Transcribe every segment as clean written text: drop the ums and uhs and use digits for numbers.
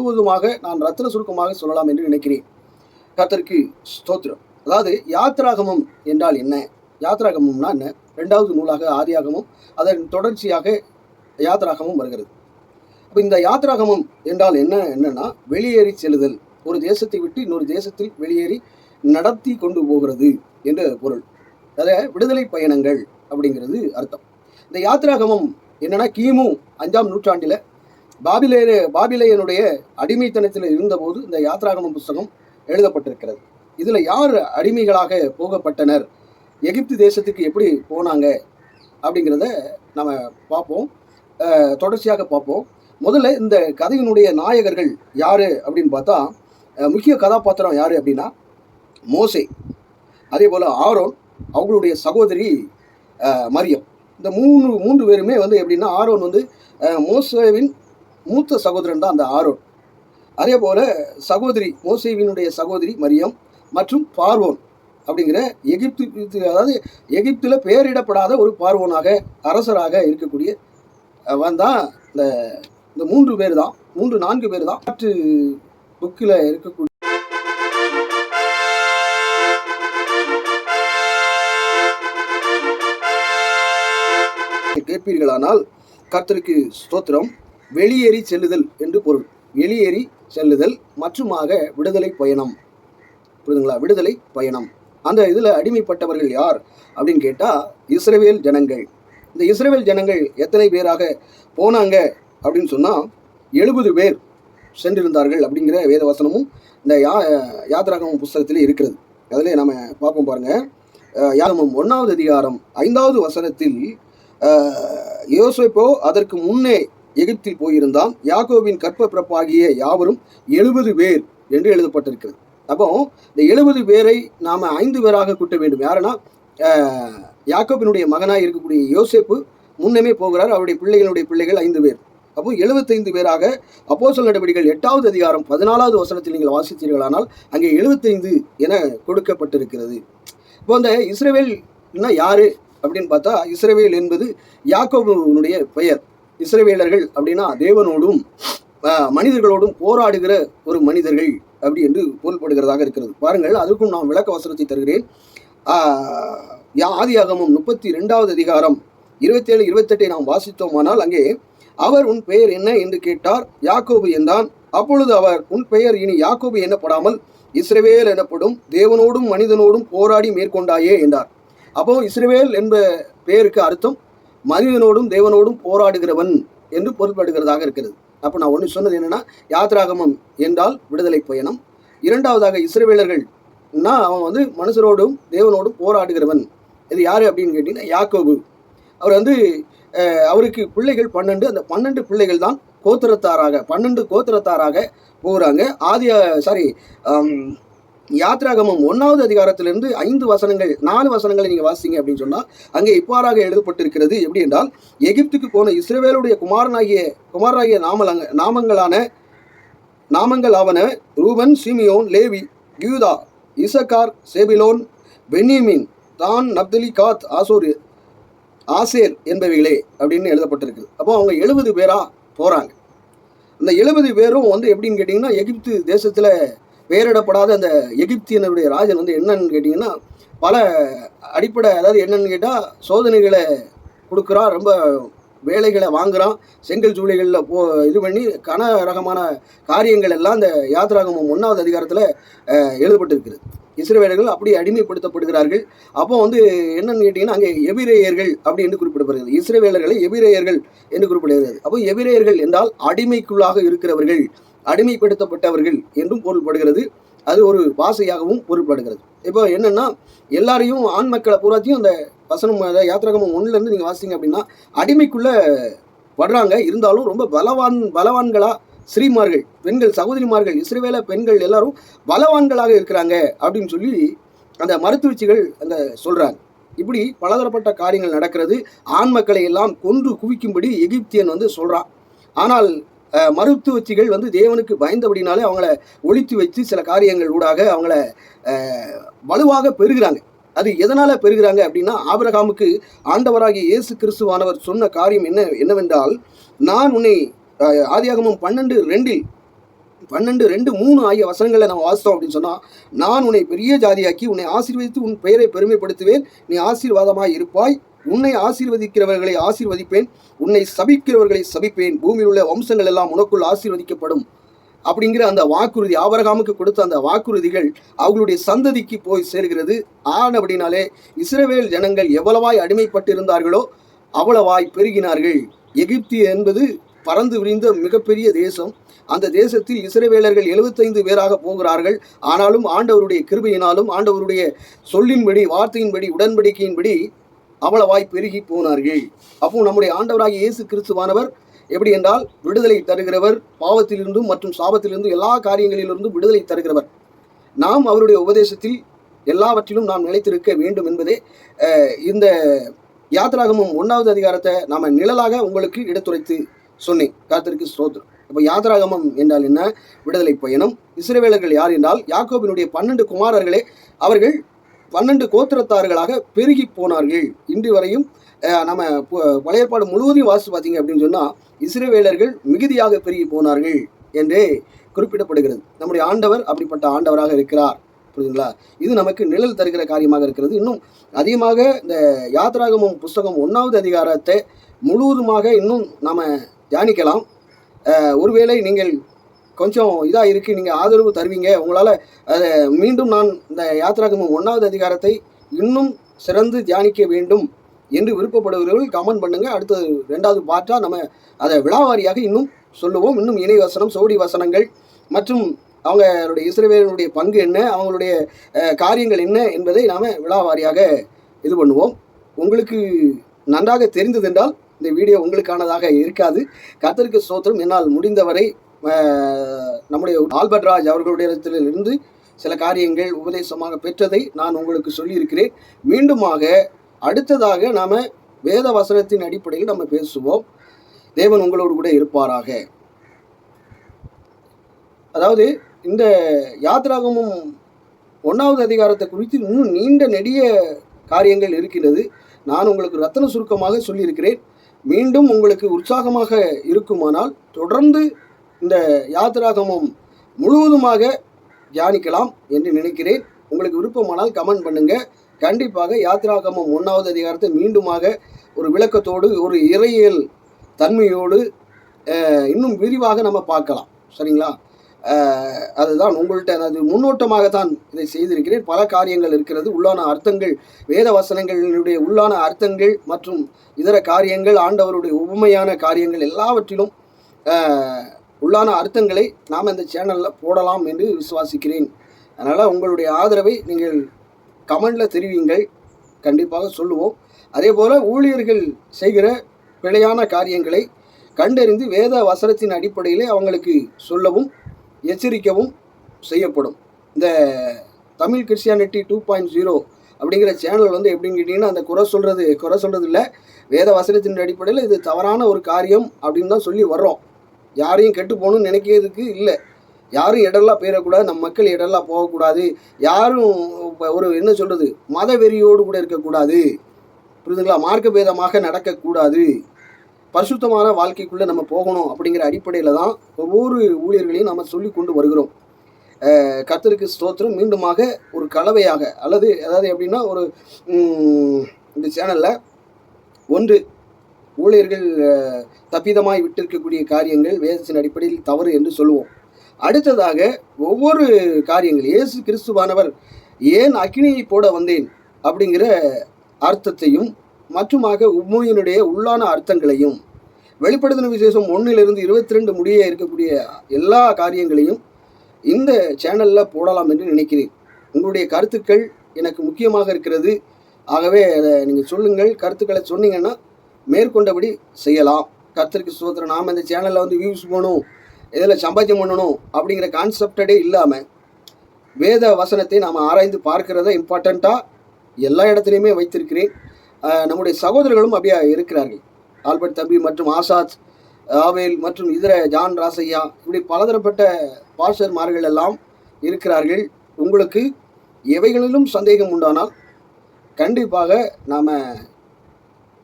முழுவதுமாக நான் ரத்தின சுருக்கமாக சொல்லலாம் என்று நினைக்கிறேன். கர்த்தருக்கு ஸ்தோத்திரம். அதாவது யாத்திராகமம் என்றால் என்ன? யாத்திராகமம்னா என்ன? 2வது நூலாக ஆதியாகமம், அதன் தொடர்ச்சியாக யாத்திராகமம் வருகிறது. அப்போ இந்த யாத்திராகமம் என்றால் என்னன்னா வெளியேறி செல்லுதல், ஒரு தேசத்தை விட்டு இன்னொரு தேசத்தில் வெளியேறி நடத்தி கொண்டு போகிறது என்ற பொருள். அதை விடுதலை பயணங்கள் அப்படிங்கிறது அர்த்தம். இந்த யாத்திராகமம் என்னன்னா கிமு 5ஆம் நூற்றாண்டில் பாபிலேயனுடைய அடிமைத்தனத்தில் இருந்தபோது இந்த யாத்திராகமம் புஸ்தகம் எழுதப்பட்டிருக்கிறது. இதில் யார் அடிமைகளாக போகப்பட்டனர், எகிப்து தேசத்துக்கு எப்படி போனாங்க அப்படிங்கிறத நம்ம பார்ப்போம், தொடர்ச்சியாக பார்ப்போம். முதல்ல இந்த கதையினுடைய நாயகர்கள் யார் அப்படின்னு பார்த்தா, முக்கிய கதாபாத்திரம் யார் அப்படின்னா மோசே, அதே போல் ஆரோன், அவங்களுடைய சகோதரி மரியம். இந்த மூன்று பேருமே வந்து எப்படின்னா, ஆரோன் வந்து மோசேவின் மூத்த சகோதரன் தான் அந்த ஆரோன். அதே போல் மோசேவினுடைய சகோதரி மரியம் மற்றும் பார்வோன் அப்படிங்கிற அதாவது எகிப்தில் பெயரிடப்படாத ஒரு பார்வோனாக அரசராக இருக்கக்கூடிய தான் இந்த 3 பேர் தான், 4 பேர் தான் புக்கில் இருக்கக்கூடிய. கேட்பீர்களானால் கர்த்தருக்கு ஸ்தோத்திரம். வெளியேறி செல்லுதல் என்று பொருள். வெளியேறி செல்லுதல் மற்றுமாக விடுதலை பயணம். புரியுதுங்களா? விடுதலை பயணம். அந்த இதில் அடிமைப்பட்டவர்கள் யார் அப்படின்னு கேட்டால் இஸ்ரவேல் ஜனங்கள். இந்த இஸ்ரவேல் ஜனங்கள் எத்தனை பேராக போனாங்க அப்படின்னு சொன்னால் 70 பேர் சென்றிருந்தார்கள் அப்படிங்கிற வேத வசனமும் இந்த யாத்திராகமம் புஸ்தகத்தில் இருக்கிறது. அதில் நம்ம பார்ப்போம் பாருங்கள். யாத்திராகமம் 1வது அதிகாரம் 5வது வசனத்தில் யோசேப்போ அதற்கு முன்னே எகிப்தில் போயிருந்தான், யாக்கோபின் கற்ப பிறப்பாகிய யாவரும் 70 பேர் என்று எழுதப்பட்டிருக்கிறது. அப்போ இந்த 70 பேரை நாம் 5 பேராக கூட்ட வேண்டும். யாருன்னா யாக்கோபினுடைய மகனாக இருக்கக்கூடிய யோசேப்பு முன்னமே போகிறார், அவருடைய பிள்ளைகள் 5 பேர். அப்போ 75 பேராக அப்போஸ்தலர் நடவடிக்கைகள் 8வது அதிகாரம் 14வது வசனத்தில் நீங்கள் வாசித்தீர்களானால் அங்கே 75 என கொடுக்கப்பட்டிருக்கிறது. இப்போ அந்த இஸ்ரவேல்னா யாரு அப்படின்னு பார்த்தா, இஸ்ரவேல் என்பது யாக்கோபுனுடைய பெயர். இஸ்ரவேலர்கள் அப்படின்னா தேவனோடும் மனிதர்களோடும் போராடுகிற ஒரு மனிதர்கள் அப்படி என்று பொருள்படுகிறதாக இருக்கிறது. பாருங்கள், அதுக்கும் நான் விளக்க வசனத்தை தருகிறேன். ஆதியாகமம் 32வது அதிகாரம் 27, 28 நாம் வாசித்தோமானால் அங்கே அவர் உன் பெயர் என்ன என்று கேட்டார், யாக்கோபு என்றான். அப்பொழுது அவர் உன் பெயர் இனி யாக்கோபு என்னப்படாமல் இஸ்ரவேல் எனப்படும், தேவனோடும் மனிதனோடும் போராடி மேற்கொண்டாயே என்றார். அப்போ இஸ்ரவேல் என்ப பெயருக்கு அர்த்தம் மனிதனோடும் தேவனோடும் போராடுகிறவன் என்று பொருள்படுகிறதாக இருக்கிறது. அப்போ நான் ஒன்று சொன்னது என்னன்னா, யாத்திராகமம் என்றால் விடுதலை பயணம். 2வதாக இஸ்ரவேலர்கள்னா அவன் வந்து மனுஷரோடும் தேவனோடும் போராடுகிறவன். இது யார் அப்படின்னு கேட்டிங்கன்னா யாக்கோபு. அவர் வந்து அவருக்கு பிள்ளைகள் 12. அந்த 12 பிள்ளைகள் தான் கோத்திரத்தாராக 12 கோத்திரத்தாராக போகிறாங்க. யாத்திராகமம் 1வது அதிகாரத்திலிருந்து 5 வசனங்கள் 4 வசனங்களை நீங்கள் வாசிங்க அப்படின்னு சொன்னால் அங்கே இவ்வாறாக எழுதப்பட்டிருக்கிறது. எப்படி என்றால், எகிப்துக்கு போன இஸ்ரவேலுடைய குமாராகிய நாமங்கள் ஆவன ரூபன், சிமியோன், லேவி, யூதா, இசக்கார், செபிலோன், பென்யமீன், தான், நப்தலி, காத், ஆசேர் என்பவைகளே அப்படின்னு எழுதப்பட்டிருக்கு. அப்போ அவங்க 70 பேரா போகிறாங்க. அந்த 70 பேரும் வந்து எப்படின்னு கேட்டிங்கன்னா, எகிப்து தேசத்தில் பெயரிடப்படாத அந்த எகிப்தியனுடைய ராஜன் வந்து என்னன்னு கேட்டிங்கன்னா பல அடிப்படை, அதாவது என்னன்னு கேட்டால் சோதனைகளை கொடுக்குறான், ரொம்ப வேலைகளை வாங்குகிறான், செங்கல் சூளைகளில் இது பண்ணி ரகமான காரியங்கள் எல்லாம் இந்த யாத்திராகமம் 1வது அதிகாரத்தில் எழுதப்பட்டிருக்கிறது. இஸ்ரவேலர்கள் அப்படி அடிமைப்படுத்தப்படுகிறார்கள். அப்போ வந்து என்னன்னு கேட்டிங்கன்னா அங்கே எபிரேயர்கள் அப்படி என்று குறிப்பிடப்படுகிறது. இஸ்ரவேலர்களை எபிரேயர்கள் என்று குறிப்பிடுகிறது. அப்போ எபிரேயர்கள் என்றால் அடிமைக்குள்ளாக இருக்கிறவர்கள், அடிமைப்படுத்தப்பட்டவர்கள் என்றும் பொருள்படுகிறது. அது ஒரு பாசையாகவும் பொருள்படுகிறது. இப்போ என்னென்னா, எல்லாரையும் ஆண் மக்களை பூராத்தையும் அந்த வசனம் யாத்திராகமம் 1லேருந்து நீங்கள் வாசிங்க அப்படின்னா அடிமைக்குள்ளே படுறாங்க. இருந்தாலும் ரொம்ப பலவான்களாக ஸ்ரீமார்கள், பெண்கள், சகோதரிமார்கள், இஸ்ரவேல பெண்கள் எல்லாரும் பலவான்களாக இருக்கிறாங்க அப்படின்னு சொல்லி அந்த மருத்துவச்சிகள் அந்த சொல்கிறாங்க. இப்படி பலதரப்பட்ட காரியங்கள் நடக்கிறது. ஆண் மக்களை எல்லாம் கொன்று குவிக்கும்படி எகிப்தியன் வந்து சொல்கிறான். ஆனால் மருத்துவச்சிகள் வந்து தேவனுக்கு பயந்தபடினாலே அவங்கள ஒழித்து வச்சு சில காரியங்கள் ஊடாக அவங்கள வலுவாக பெறுகிறாங்க. அது எதனால் பெறுகிறாங்க அப்படின்னா, ஆபிரகாமுக்கு ஆண்டவராகிய இயேசு கிறிஸ்துவானவர் சொன்ன காரியம் என்னவென்றால், நான் உன்னை ஆதியாகமம் 12:2 12, 2, 3 ஆகிய வசனங்களை நம்ம வாசித்தோம் அப்படின்னு சொன்னால், நான் உன்னை பெரிய ஜாதியாக்கி உன்னை ஆசீர்வதித்து உன் பெயரை பெருமைப்படுத்துவேன், நீ ஆசீர்வாதமாய் இருப்பாய், உன்னை ஆசீர்வதிக்கிறவர்களை ஆசீர்வதிப்பேன், உன்னை சபிக்கிறவர்களை சபிப்பேன், பூமியில் உள்ள வம்சங்கள் எல்லாம் உனக்குள் ஆசீர்வதிக்கப்படும் அப்படிங்கிற அந்த வாக்குறுதி, ஆபிரகாமுக்கு கொடுத்த அந்த வாக்குறுதிகள் அவர்களுடைய சந்ததிக்கு போய் சேர்கிறது. அப்படினாலே இஸ்ரவேல் ஜனங்கள் எவ்வளவாய் அடிமைப்பட்டிருந்தார்களோ அவ்வளவாய் பெருகினார்கள். எகிப்து என்பது பறந்து விரிந்த மிகப்பெரிய தேசம். அந்த தேசத்தில் இஸ்ரவேலர்கள் 75 பேராக போகிறார்கள். ஆனாலும் ஆண்டவருடைய கிருபையினாலும் ஆண்டவருடைய சொல்லின்படி, வார்த்தையின்படி, உடன்படிக்கையின்படி அவ்வளவாய் பெருகி போனார்கள். அப்போ நம்முடைய ஆண்டவராகிய இயேசு கிறிஸ்துவானவர் எப்படி என்றால் விடுதலை தருகிறவர், பாவத்திலிருந்தும் மற்றும் சாபத்திலிருந்தும் எல்லா காரியங்களிலிருந்தும் விடுதலை தருகிறவர். நாம் அவருடைய உபதேசத்தில் எல்லாவற்றிலும் நாம் நிலைத்திருக்க வேண்டும் என்பதே இந்த யாத்ராகமம் 1வது அதிகாரத்தை நாம் நிழலாக உங்களுக்கு எடுத்துரைத்து சொன்னேன். கர்த்தருக்கு ஸ்தோத்திரம். இப்போ யாத்ராகமம் என்றால் என்ன? விடுதலை பயணம். இஸ்ரவேலர்கள் யார் என்றால் யாக்கோபினுடைய 12 குமாரர்களே. அவர்கள் 12 கோத்திரத்தார்களாக பெருகி போனார்கள். இன்று வரையும் நம்ம பழைய ஏற்பாடு முழுவதையும் வாசித்து பார்த்தீங்க அப்படின்னு சொன்னால் இஸ்ரவேலர்கள் மிகுதியாக பெருகி போனார்கள் என்றே குறிப்பிடப்படுகிறது. நம்முடைய ஆண்டவர் அப்படிப்பட்ட ஆண்டவராக இருக்கிறார். புரியுதுங்களா? இது நமக்கு நிழல் தருகிற காரியமாக இருக்கிறது. இன்னும் அதிகமாக இந்த யாத்ராகமம் புஸ்தகம் 1வது அதிகாரத்தை முழுவதுமாக இன்னும் நாம் தியானிக்கலாம். ஒருவேளை நீங்கள் கொஞ்சம் இதாக இருக்குது, நீங்கள் ஆதரவு தருவீங்க, உங்களால் அதை மீண்டும் நான் இந்த யாத்ராகமம் 1வது அதிகாரத்தை இன்னும் சிறந்து தியானிக்க வேண்டும் என்று விருப்பப்படுகிறவர்கள் கமெண்ட் பண்ணுங்கள். அடுத்தது 2வது பார்ட்டாக நம்ம அதை விழாவாரியாக இன்னும் சொல்லுவோம். இன்னும் இணை வசனம், சோடி வசனங்கள் மற்றும் அவங்களுடைய இஸ்ரவேலுடைய பங்கு என்ன, அவங்களுடைய காரியங்கள் என்ன என்பதை நாம் விழாவாரியாக இது பண்ணுவோம். உங்களுக்கு நன்றாக தெரிந்ததென்றால் இந்த வீடியோ உங்களுக்கானதாக இருக்காது. கர்த்தருக்கு ஸ்தோத்திரம். என்னால் முடிந்தவரை நம்முடைய ஆல்பர்ட் ராஜ் அவர்களுடைய இடத்திலிருந்து சில காரியங்கள் உபதேசமாக பெற்றதை நான் உங்களுக்கு சொல்லியிருக்கிறேன். மீண்டுமாக அடுத்ததாக நாம் வேத வசனத்தின் அடிப்படையில் நம்ம பேசுவோம். தேவன் உங்களோடு கூட இருப்பாராக. அதாவது இந்த யாத்ராகமம் 1வது அதிகாரத்தை குறித்து இன்னும் நீண்ட நெடிய காரியங்கள் இருக்கிறது. நான் உங்களுக்கு ரத்தன சுருக்கமாக சொல்லியிருக்கிறேன். மீண்டும் உங்களுக்கு உற்சாகமாக இருக்குமானால் தொடர்ந்து இந்த யாத்ராகமம் முழுவதுமாக தியானிக்கலாம் என்று நினைக்கிறேன். உங்களுக்கு விருப்பமானால் கமெண்ட் பண்ணுங்கள். கண்டிப்பாக யாத்ராகமம் 1வது அதிகாரத்தை மீண்டுமாக ஒரு விளக்கத்தோடு, ஒரு இறையியல் தன்மையோடு இன்னும் விரிவாக நம்ம பார்க்கலாம். சரிங்களா? அதுதான் உங்கள்கிட்ட அது முன்னோட்டமாகத்தான் இதை செய்திருக்கிறேன். பல காரியங்கள் இருக்கிறது. உள்ளான அர்த்தங்கள், வேத வசனங்களுடைய உள்ளான அர்த்தங்கள் மற்றும் இதர காரியங்கள், ஆண்டவருடைய உண்மையான காரியங்கள் எல்லாவற்றிலும் உள்ளான அர்த்தங்களை நாம் இந்த சேனலில் போடலாம் என்று விசுவாசிக்கிறேன். அதனால் உங்களுடைய ஆதரவை நீங்கள் கமெண்டில் தெரிவிங்கள். கண்டிப்பாக சொல்லுவோம். அதே போல் ஊழியர்கள் செய்கிற பிழையான காரியங்களை கண்டறிந்து வேத வசனத்தின் அடிப்படையிலே அவங்களுக்கு சொல்லவும் எச்சரிக்கவும் செய்யப்படும். இந்த தமிழ் கிறிஸ்டியானிட்டி 2.0 அப்படிங்கிற சேனல் வந்து எப்படின்னு கேட்டிங்கன்னா, அந்த குறை சொல்கிறது இல்லை, வேத வசனத்தின் அடிப்படையில் இது தவறான ஒரு காரியம் அப்படின்னு தான் சொல்லி வர்றோம். யாரையும் கெட்டு போகணும்னு நினைக்கிறதுக்கு இல்லை. யாரும் இடரெல்லாம் போயிடக்கூடாது, நம்ம மக்கள் இடரெல்லாம் போகக்கூடாது, யாரும் ஒரு என்ன சொல்கிறது மத வெறியோடு கூட இருக்கக்கூடாது. புரியுதுங்களா? மார்க்க பேதமாக நடக்கக்கூடாது, பரிசுத்தமான வாழ்க்கைக்குள்ளே நம்ம போகணும் அப்படிங்கிற அடிப்படையில் தான் ஒவ்வொரு ஊழியர்களையும் நம்ம சொல்லி கொண்டு வருகிறோம். கர்த்தருக்கு ஸ்தோத்திரம். மீண்டுமாக ஒரு கலவையாக அதாவது எப்படின்னா ஒரு இந்த சேனலில் ஒன்று ஊழியர்கள் தப்பிதமாய் விட்டிருக்கக்கூடிய காரியங்கள் வேதத்தின் அடிப்படையில் தவறு என்று சொல்லுவோம். அடுத்ததாக ஒவ்வொரு காரியங்கள் இயேசு கிறிஸ்துவானவர் ஏன் அக்கினியை போட வந்தேன் அப்படிங்கிற அர்த்தத்தையும் மற்றுமாக உண்மையினுடைய உள்ளான அர்த்தங்களையும் வெளிப்படுத்தின விசேஷம் 1 - 22 முடிய இருக்கக்கூடிய எல்லா காரியங்களையும் இந்த சேனலில் போடலாம் என்று நினைக்கிறேன். உங்களுடைய கருத்துக்கள் எனக்கு முக்கியமாக இருக்கிறது. ஆகவே அதை நீங்கள் சொல்லுங்கள். கருத்துக்களை சொன்னீங்கன்னா மேற்கொண்டபடி செய்யலாம். கர்த்தருக்கு ஸ்தோத்திரம். நாம் இந்த சேனலில் வந்து வியூஸ் போகணும், இதில் சம்பாத்தியம் பண்ணணும் அப்படிங்கிற கான்செப்டே இல்லாமல் வேத வசனத்தை நாம் ஆராய்ந்து பார்க்கிறத இம்பார்ட்டண்ட்டாக எல்லா இடத்துலையுமே வைத்திருக்கிறேன். நம்முடைய சகோதரர்களும் அப்படியே இருக்கிறார்கள். ஆல்பர்ட் தம்பி மற்றும் ஆசாத், ஆவேல் மற்றும் இதர ஜான் ராசையா, இப்படி பலதரப்பட்ட பாஸ்டர்மார்கள் எல்லாம் இருக்கிறார்கள். உங்களுக்கு எவைகளிலும் சந்தேகம் உண்டானால் கண்டிப்பாக நாம்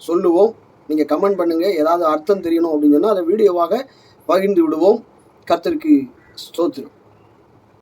சொல்லுவோம். நீங்கள் கமெண்ட் பண்ணுங்கள். ஏதாவது அர்த்தம் தெரியணும் அப்படின்னு சொன்னால் அதை வீடியோவாக பகிர்ந்து விடுவோம். கர்த்தருக்கு ஸ்தோத்திரம்.